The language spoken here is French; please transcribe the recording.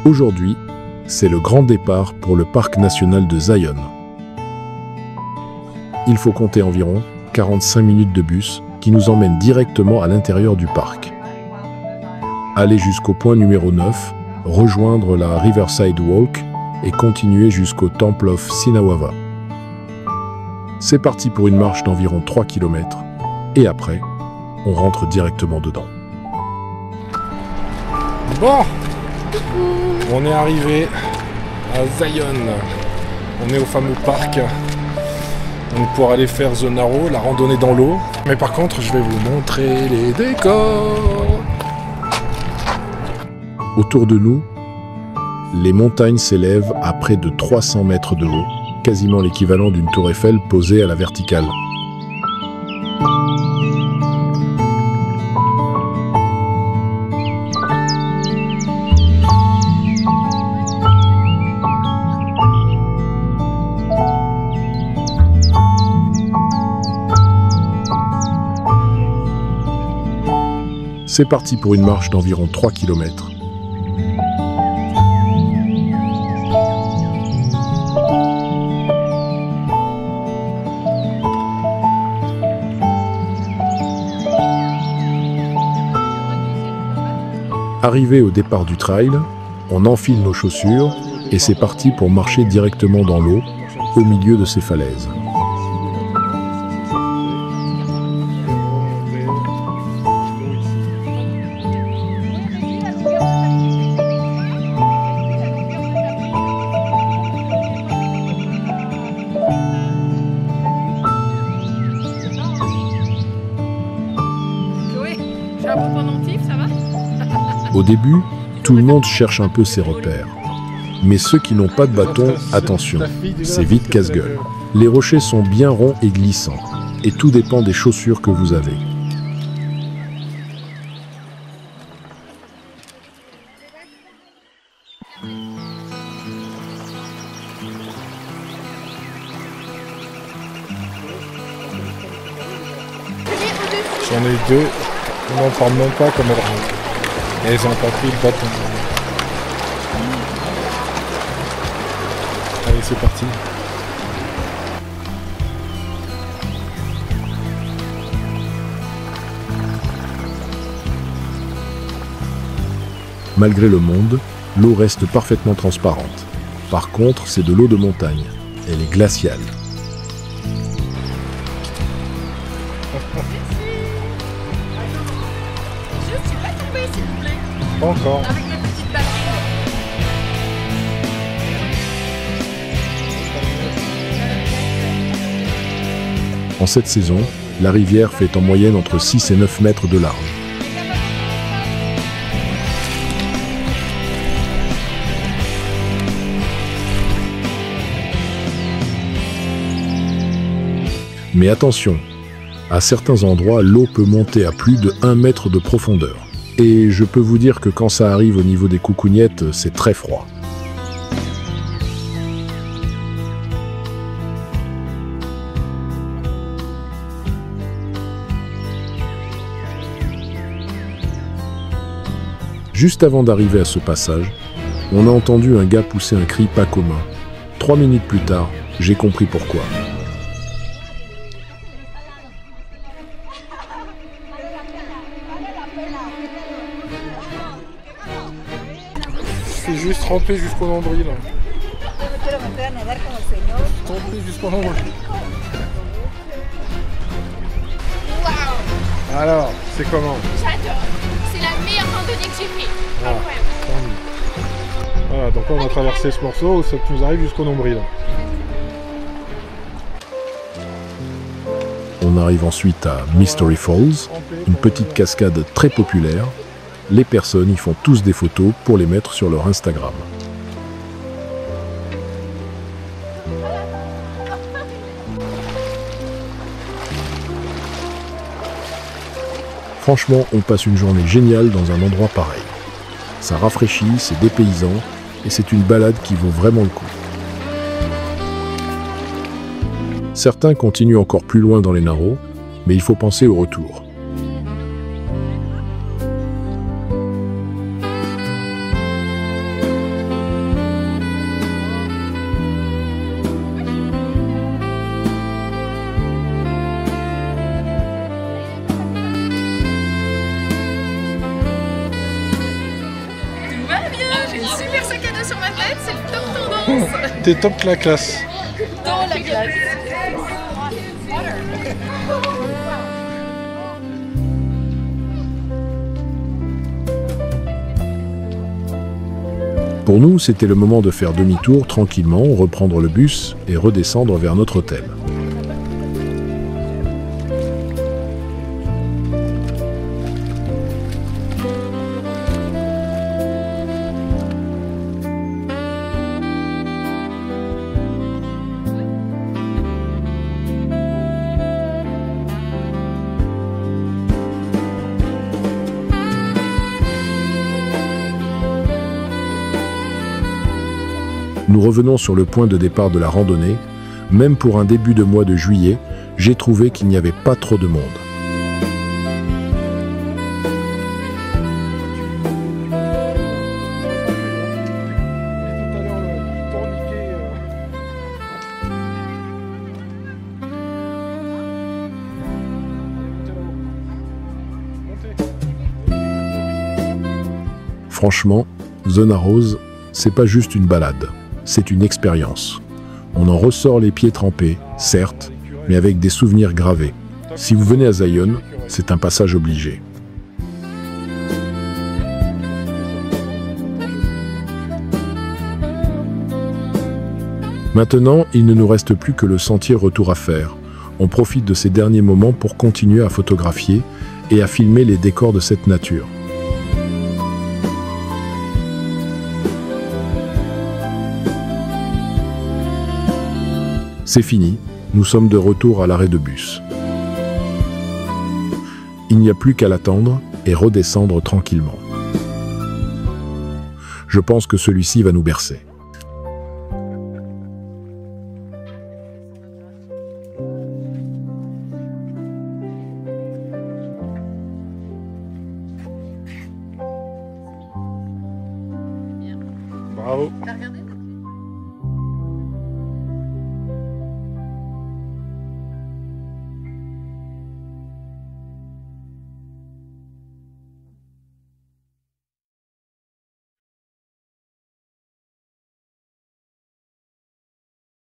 Aujourd'hui, c'est le grand départ pour le parc national de Zion. Il faut compter environ 45 minutes de bus qui nous emmène directement à l'intérieur du parc. Aller jusqu'au point numéro 9, rejoindre la Riverside Walk et continuer jusqu'au Temple of Sinawava. C'est parti pour une marche d'environ 3 km et après, on rentre directement dedans. Bon, on est arrivé à Zion. On est au fameux parc. Donc pour aller faire The Narrow, la randonnée dans l'eau. Mais par contre, je vais vous montrer les décors. Autour de nous, les montagnes s'élèvent à près de 300 mètres de haut, quasiment l'équivalent d'une tour Eiffel posée à la verticale. C'est parti pour une marche d'environ 3 km. Arrivé au départ du trail, on enfile nos chaussures et c'est parti pour marcher directement dans l'eau, au milieu de ces falaises. Au début, tout le monde cherche un peu ses repères. Mais ceux qui n'ont pas de bâton, attention, c'est vite casse-gueule. Les rochers sont bien ronds et glissants, et tout dépend des chaussures que vous avez. J'en ai deux, on n'en parle même pas comme elles rentrent. Et elles ont pas pris le bâton. Allez, c'est parti. Malgré le monde, l'eau reste parfaitement transparente. Par contre, c'est de l'eau de montagne. Elle est glaciale. Pas encore. Avec les petites batteries. En cette saison, la rivière fait en moyenne entre 6 et 9 mètres de large. Mais attention, à certains endroits, l'eau peut monter à plus de 1 mètre de profondeur. Et je peux vous dire que quand ça arrive au niveau des coucougnettes, c'est très froid. Juste avant d'arriver à ce passage, on a entendu un gars pousser un cri pas commun. 3 minutes plus tard, j'ai compris pourquoi. C'est juste trempé jusqu'au nombril. Trempé jusqu'au nombril. Alors, c'est comment? J'adore. C'est la meilleure randonnée que j'ai faite. Voilà. Voilà, donc on a traversé ce morceau où ça nous arrive jusqu'au nombril. On arrive ensuite à Mystery Falls, une petite cascade très populaire. Les personnes y font tous des photos pour les mettre sur leur Instagram. Franchement, on passe une journée géniale dans un endroit pareil. Ça rafraîchit, c'est dépaysant et c'est une balade qui vaut vraiment le coup. Certains continuent encore plus loin dans les Narrows, mais il faut penser au retour. J'ai un super sac à dos sur ma tête, c'est le top tendance. T'es top la classe. Dans la classe. Pour nous, c'était le moment de faire demi-tour tranquillement, reprendre le bus et redescendre vers notre hôtel. Nous revenons sur le point de départ de la randonnée. Même pour un début de mois de juillet, j'ai trouvé qu'il n'y avait pas trop de monde. Franchement, Zona Rose, c'est pas juste une balade. C'est une expérience. On en ressort les pieds trempés, certes, mais avec des souvenirs gravés. Si vous venez à Zion, c'est un passage obligé. Maintenant, il ne nous reste plus que le sentier retour à faire. On profite de ces derniers moments pour continuer à photographier et à filmer les décors de cette nature. C'est fini, nous sommes de retour à l'arrêt de bus. Il n'y a plus qu'à l'attendre et redescendre tranquillement. Je pense que celui-ci va nous bercer. Bravo. T'as regardé ?